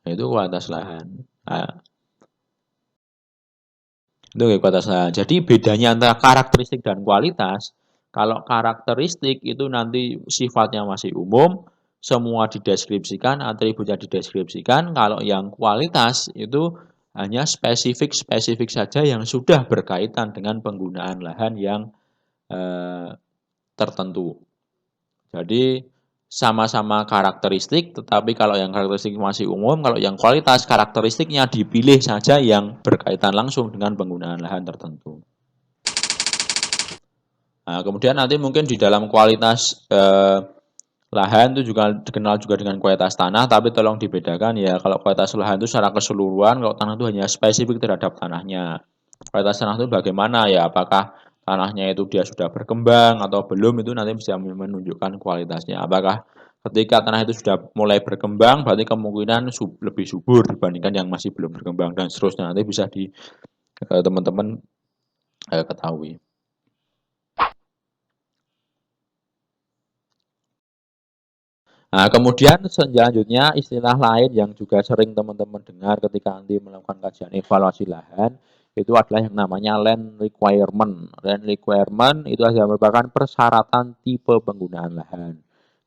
Itu kualitas lahan. Nah, itu kualitas lahan. Jadi bedanya antara karakteristik dan kualitas, kalau karakteristik itu nanti sifatnya masih umum, semua dideskripsikan, atributnya dideskripsikan. Kalau yang kualitas itu hanya spesifik-spesifik saja yang sudah berkaitan dengan penggunaan lahan yang tertentu. Jadi sama-sama karakteristik, tetapi kalau yang karakteristik masih umum, kalau yang kualitas karakteristiknya dipilih saja yang berkaitan langsung dengan penggunaan lahan tertentu. Nah, kemudian nanti mungkin di dalam kualitas lahan itu juga dikenal juga dengan kualitas tanah, tapi tolong dibedakan ya, kalau kualitas lahan itu secara keseluruhan, kalau tanah itu hanya spesifik terhadap tanahnya. Kualitas tanah itu bagaimana ya, apakah tanahnya itu dia sudah berkembang atau belum, itu nanti bisa menunjukkan kualitasnya. Apakah ketika tanah itu sudah mulai berkembang, berarti kemungkinan lebih subur dibandingkan yang masih belum berkembang, dan seterusnya. Nanti bisa di teman-teman ketahui. Nah, kemudian selanjutnya istilah lain yang juga sering teman-teman dengar ketika nanti melakukan kajian evaluasi lahan, itu adalah yang namanya land requirement. Land requirement itu adalah merupakan persyaratan tipe penggunaan lahan.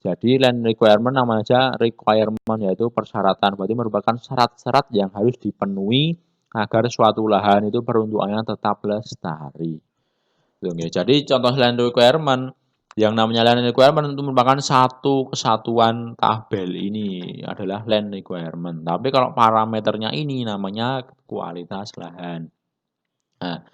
Jadi land requirement namanya requirement, yaitu persyaratan, berarti merupakan syarat-syarat yang harus dipenuhi agar suatu lahan itu peruntukannya tetap lestari. Jadi contoh land requirement, yang namanya land requirement itu merupakan satu kesatuan tabel, ini adalah land requirement. Tapi kalau parameternya ini namanya kualitas lahan. Nah,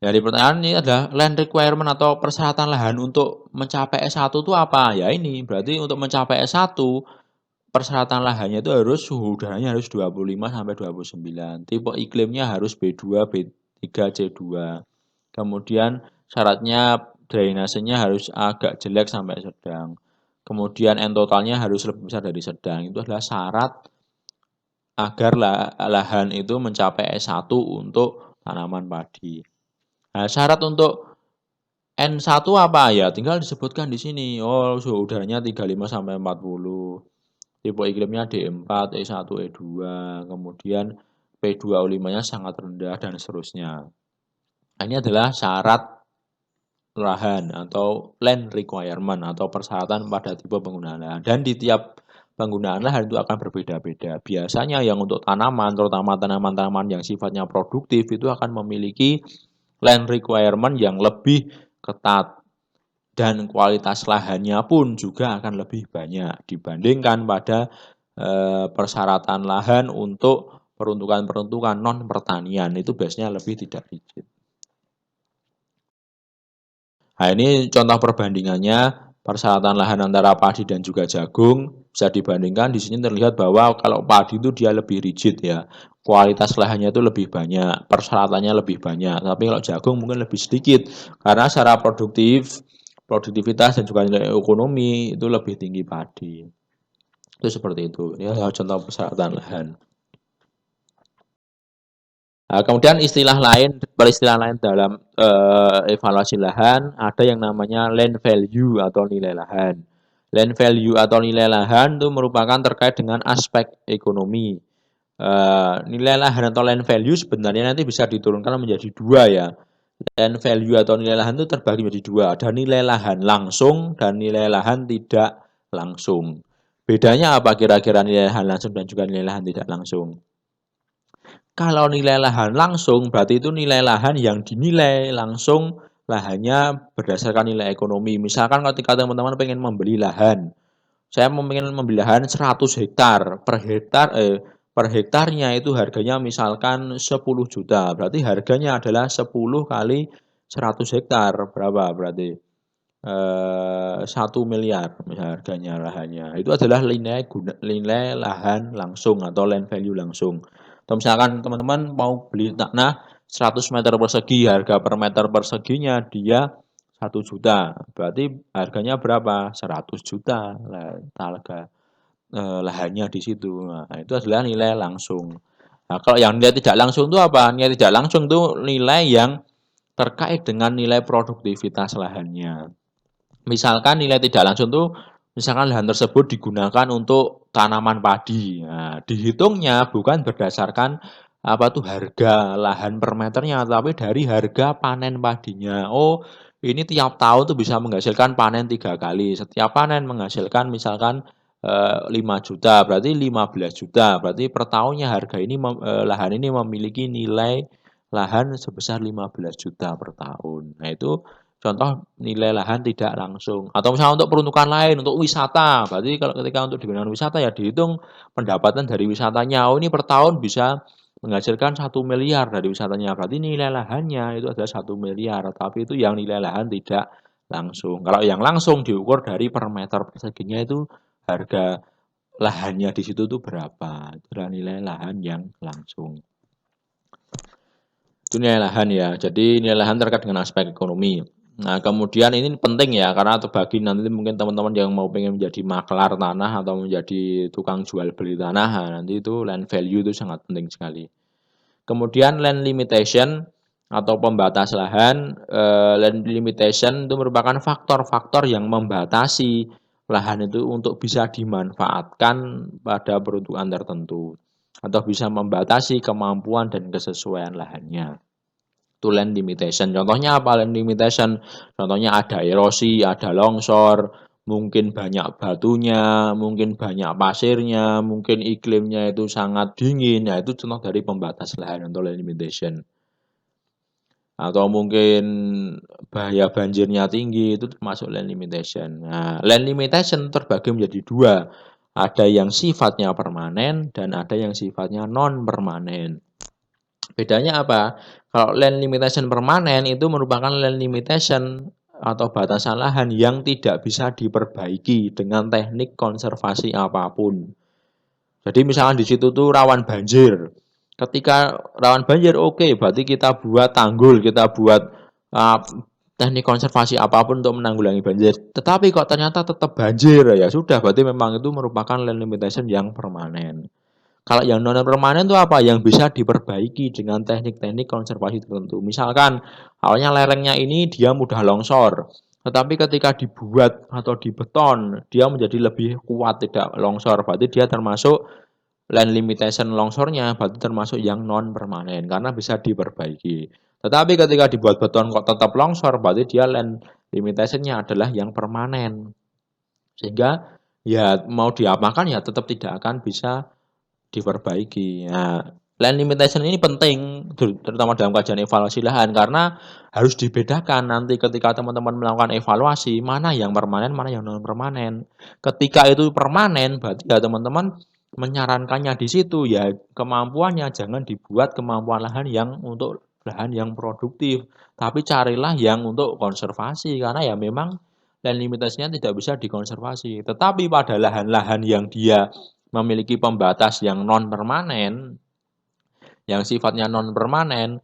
dari pertanyaan ini adalah land requirement atau persyaratan lahan untuk mencapai S1 itu apa? Ya ini, berarti untuk mencapai S1 persyaratan lahannya itu harus suhu udaranya harus 25 sampai 29. Tipe iklimnya harus B2, B3, C2. Kemudian syaratnya drainasenya harus agak jelek sampai sedang. Kemudian N totalnya harus lebih besar dari sedang. Itu adalah syarat agar lahan itu mencapai S1 untuk tanaman padi. Nah, syarat untuk N1 apa ya? Tinggal disebutkan di sini. Oh, suhu udaranya 35 sampai 40. Tipe iklimnya D4, E1, E2. Kemudian P2O5-nya sangat rendah dan seterusnya. Nah, ini adalah syarat lahan atau land requirement atau persyaratan pada tipe penggunaan lahan. Dan di tiap penggunaan lahan itu akan berbeda-beda. Biasanya yang untuk tanaman, terutama tanaman-tanaman yang sifatnya produktif, itu akan memiliki land requirement yang lebih ketat. Dan kualitas lahannya pun juga akan lebih banyak dibandingkan pada persyaratan lahan untuk peruntukan-peruntukan non pertanian, itu biasanya lebih tidak rigid. Nah, ini contoh perbandingannya persyaratan lahan antara padi dan juga jagung. Bisa dibandingkan, di sini terlihat bahwa kalau padi itu dia lebih rigid ya. Kualitas lahannya itu lebih banyak, persyaratannya lebih banyak. Tapi kalau jagung mungkin lebih sedikit karena secara produktivitas dan juga nilai ekonomi itu lebih tinggi padi. Itu seperti itu. Ya, contoh persyaratan lahan. Nah, kemudian peristilah lain dalam evaluasi lahan ada yang namanya land value atau nilai lahan. Land value atau nilai lahan itu merupakan terkait dengan aspek ekonomi. Nilai lahan atau land value sebenarnya nanti bisa diturunkan menjadi dua ya. Land value atau nilai lahan itu terbagi menjadi dua. Ada nilai lahan langsung dan nilai lahan tidak langsung. Bedanya apa kira-kira nilai lahan langsung dan juga nilai lahan tidak langsung? Kalau nilai lahan langsung, berarti itu nilai lahan yang dinilai langsung lahannya berdasarkan nilai ekonomi. Misalkan ketika teman-teman pengen membeli lahan, saya ingin membeli lahan 100 hektar, per hektarnya itu harganya misalkan 10 juta. Berarti harganya adalah 10 kali 100 hektar. Berapa berarti? 1 miliar misalnya harganya lahannya. Itu adalah nilai lahan langsung atau land value langsung. Atau misalkan teman-teman mau beli tanah 100 meter persegi, harga per meter perseginya dia 1 juta. Berarti harganya berapa? 100 juta lah harga lahannya di situ. Nah, itu adalah nilai langsung. Nah, kalau yang nilai tidak langsung itu apa? Nilai tidak langsung itu nilai yang terkait dengan nilai produktivitas lahannya. Misalkan nilai tidak langsung tuh, misalkan lahan tersebut digunakan untuk tanaman padi. Nah, dihitungnya bukan berdasarkan apa tuh harga lahan per meternya, tapi dari harga panen padinya. Oh, ini tiap tahun tuh bisa menghasilkan panen 3 kali. Setiap panen menghasilkan misalkan 5 juta, berarti 15 juta. Berarti per tahunnya harga ini lahan ini memiliki nilai lahan sebesar 15 juta per tahun. Nah, itu contoh nilai lahan tidak langsung. Atau misalnya untuk peruntukan lain, untuk wisata. Berarti kalau ketika untuk digunakan wisata ya dihitung pendapatan dari wisatanya. Oh ini per tahun bisa menghasilkan 1 miliar dari wisatanya. Berarti nilai lahannya itu adalah 1 miliar. Tapi itu yang nilai lahan tidak langsung. Kalau yang langsung diukur dari per meter perseginya itu harga lahannya di situ tuh berapa. Itu adalah nilai lahan yang langsung. Itu nilai lahan ya. Jadi nilai lahan terkait dengan aspek ekonomi. Nah, kemudian ini penting ya, karena bagi nanti mungkin teman-teman yang mau pengen menjadi maklar tanah atau menjadi tukang jual beli tanah, nah, nanti itu land value itu sangat penting sekali. Kemudian land limitation atau pembatas lahan, land limitation itu merupakan faktor-faktor yang membatasi lahan itu untuk bisa dimanfaatkan pada peruntukan tertentu atau bisa membatasi kemampuan dan kesesuaian lahannya. Itu land limitation. Contohnya apa land limitation? Contohnya ada erosi, ada longsor, mungkin banyak batunya, mungkin banyak pasirnya, mungkin iklimnya itu sangat dingin. Ya, itu contoh dari pembatas lahan atau land limitation. Atau mungkin bahaya banjirnya tinggi, itu termasuk land limitation. Nah, land limitation terbagi menjadi dua. Ada yang sifatnya permanen dan ada yang sifatnya non permanen. Bedanya apa? Kalau land limitation permanen itu merupakan land limitation atau batasan lahan yang tidak bisa diperbaiki dengan teknik konservasi apapun. Jadi misalkan di situ tuh rawan banjir. Ketika rawan banjir, oke, berarti kita buat tanggul, kita buat uh, teknik konservasi apapun untuk menanggulangi banjir. Tetapi kok ternyata tetap banjir, ya sudah, berarti memang itu merupakan land limitation yang permanen. Kalau yang non permanen itu apa? Yang bisa diperbaiki dengan teknik-teknik konservasi tertentu. Misalkan awalnya lerengnya ini dia mudah longsor, tetapi ketika dibuat atau dibeton, dia menjadi lebih kuat tidak longsor. Berarti dia termasuk land limitation longsornya, berarti termasuk yang non permanen karena bisa diperbaiki. Tetapi ketika dibuat beton kok tetap longsor, berarti dia land limitationnya adalah yang permanen. Sehingga ya mau diapakan ya tetap tidak akan bisa diperbaiki. Nah, land limitation ini penting, terutama dalam kajian evaluasi lahan, karena harus dibedakan nanti ketika teman-teman melakukan evaluasi, mana yang permanen, mana yang non permanen. Ketika itu permanen, berarti ya teman-teman menyarankannya di situ ya kemampuannya jangan dibuat kemampuan lahan yang untuk lahan yang produktif, tapi carilah yang untuk konservasi karena ya memang land limitasinya tidak bisa dikonservasi. Tetapi pada lahan-lahan yang dia memiliki pembatas yang non permanen, yang sifatnya non permanen,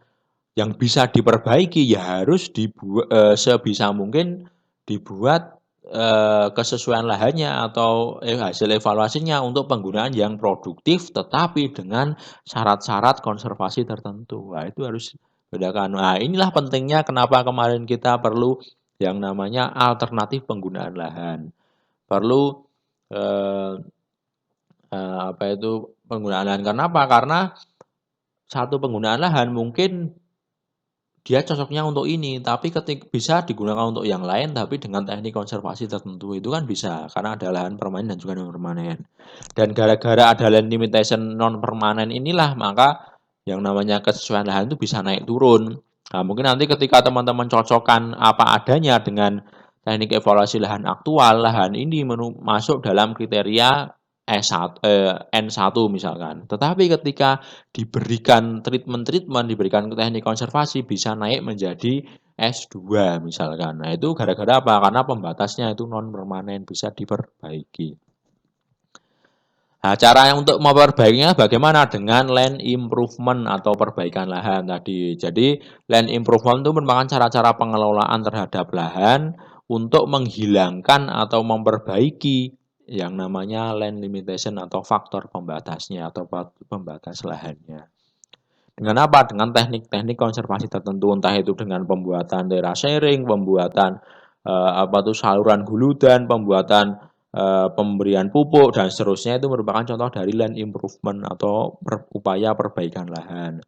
yang bisa diperbaiki ya harus dibuat sebisa mungkin dibuat kesesuaian lahannya atau hasil evaluasinya untuk penggunaan yang produktif tetapi dengan syarat-syarat konservasi tertentu. Nah, itu harus bedakan. Nah, inilah pentingnya kenapa kemarin kita perlu yang namanya alternatif penggunaan lahan. Perlu eh, apa itu penggunaan lahan. Kenapa? Karena satu penggunaan lahan mungkin dia cocoknya untuk ini, tapi ketika bisa digunakan untuk yang lain, tapi dengan teknik konservasi tertentu itu kan bisa, karena ada lahan permanen dan juga non permanen. Dan gara-gara ada land limitation non permanen inilah, maka yang namanya kesesuaian lahan itu bisa naik turun. Nah, mungkin nanti ketika teman-teman cocokkan apa adanya dengan teknik evaluasi lahan aktual, lahan ini masuk dalam kriteria N1 misalkan. Tetapi ketika diberikan treatment, diberikan teknik konservasi bisa naik menjadi S2 misalkan. Nah, itu gara-gara apa? Karena pembatasnya itu non permanen, bisa diperbaiki. Nah, cara untuk memperbaikinya bagaimana? Dengan land improvement atau perbaikan lahan tadi. Jadi, land improvement itu merupakan cara-cara pengelolaan terhadap lahan untuk menghilangkan atau memperbaiki yang namanya land limitation atau faktor pembatasnya atau pembatas lahannya. Dengan apa? Dengan teknik-teknik konservasi tertentu, entah itu dengan pembuatan terasering, pembuatan saluran hulu dan pembuatan pemberian pupuk dan seterusnya, itu merupakan contoh dari land improvement atau upaya perbaikan lahan.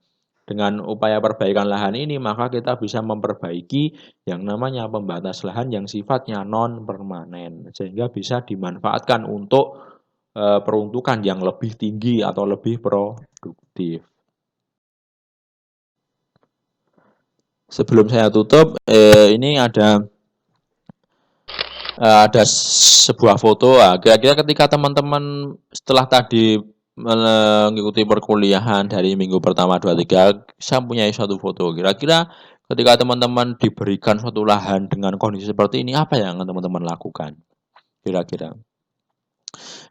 Dengan upaya perbaikan lahan ini maka kita bisa memperbaiki yang namanya pembatas lahan yang sifatnya non permanen sehingga bisa dimanfaatkan untuk peruntukan yang lebih tinggi atau lebih produktif. Sebelum saya tutup, ini ada sebuah foto. Kira-kira ketika teman-teman setelah tadi mengikuti perkuliahan dari minggu pertama 2 3, saya punya suatu foto. Kira-kira ketika teman-teman diberikan suatu lahan dengan kondisi seperti ini, apa yang teman-teman lakukan? Kira-kira.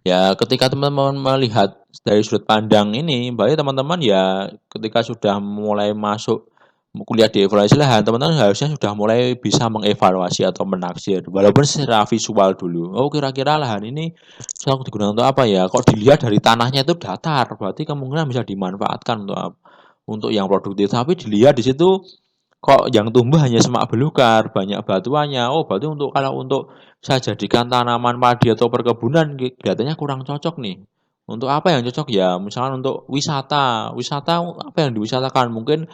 Ya, ketika teman-teman melihat dari sudut pandang ini, berarti teman-teman ya ketika sudah mulai masuk kuliah di evaluasi lahan, teman-teman harusnya sudah mulai bisa mengevaluasi atau menaksir, walaupun secara visual dulu. Oh, kira-kira lahan ini cocok digunakan untuk apa ya? Kok dilihat dari tanahnya itu datar, berarti kemungkinan bisa dimanfaatkan untuk yang produktif. Tapi dilihat di situ kok yang tumbuh hanya semak belukar, banyak batuannya. Oh, berarti kalau untuk saya jadikan tanaman padi atau perkebunan kelihatannya kurang cocok nih. Untuk apa yang cocok ya? Misalkan untuk wisata. Wisata apa yang diwisatakan? Mungkin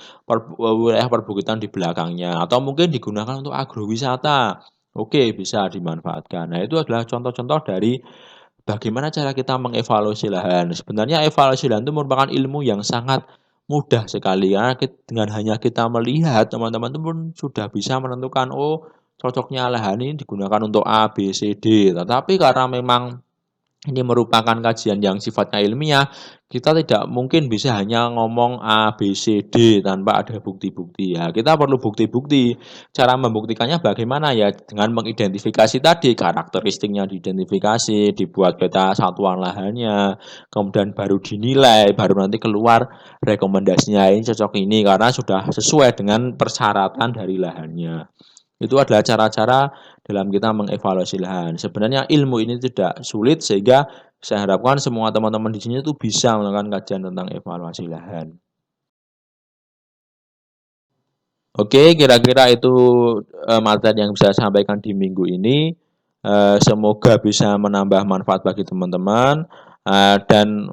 wilayah perbukitan di belakangnya atau mungkin digunakan untuk agrowisata. Oke, bisa dimanfaatkan. Nah, itu adalah contoh-contoh dari bagaimana cara kita mengevaluasi lahan. Sebenarnya evaluasi lahan itu merupakan ilmu yang sangat mudah sekali ya. Dengan hanya kita melihat, teman-teman itu pun sudah bisa menentukan, oh cocoknya lahan ini digunakan untuk A, B, C, D. Tetapi karena memang ini merupakan kajian yang sifatnya ilmiah, kita tidak mungkin bisa hanya ngomong A, B, C, D tanpa ada bukti-bukti ya. Kita perlu bukti-bukti. Cara membuktikannya bagaimana ya? Dengan mengidentifikasi tadi, karakteristiknya diidentifikasi, dibuat peta satuan lahannya, kemudian baru dinilai, baru nanti keluar rekomendasinya ini cocok ini karena sudah sesuai dengan persyaratan dari lahannya. Itu adalah cara-cara dalam kita mengevaluasi lahan. Sebenarnya ilmu ini tidak sulit sehingga saya harapkan semua teman-teman di sini itu bisa melakukan kajian tentang evaluasi lahan. Oke, kira-kira itu materi yang bisa saya sampaikan di minggu ini. Semoga bisa menambah manfaat bagi teman-teman. Dan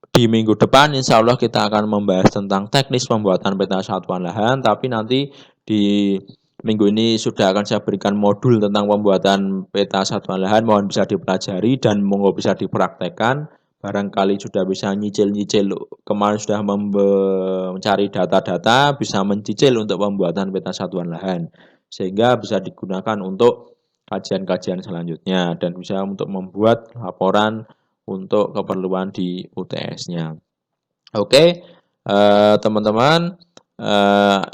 di minggu depan insya Allah kita akan membahas tentang teknis pembuatan peta satuan lahan. Tapi nanti di minggu ini sudah akan saya berikan modul tentang pembuatan peta satuan lahan. Mohon bisa dipelajari dan monggo bisa dipraktekkan. Barangkali sudah bisa nyicil-nyicil, kemarin sudah mencari data-data, bisa mencicil untuk pembuatan peta satuan lahan. Sehingga bisa digunakan untuk kajian-kajian selanjutnya dan bisa untuk membuat laporan untuk keperluan di UTS-nya. Oke, teman-teman,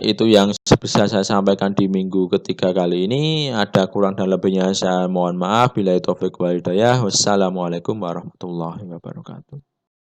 itu yang bisa saya sampaikan di minggu ketiga kali ini. Ada kurang dan lebihnya saya mohon maaf. Billahi taufik wal hidayah. Wassalamualaikum warahmatullahi wabarakatuh.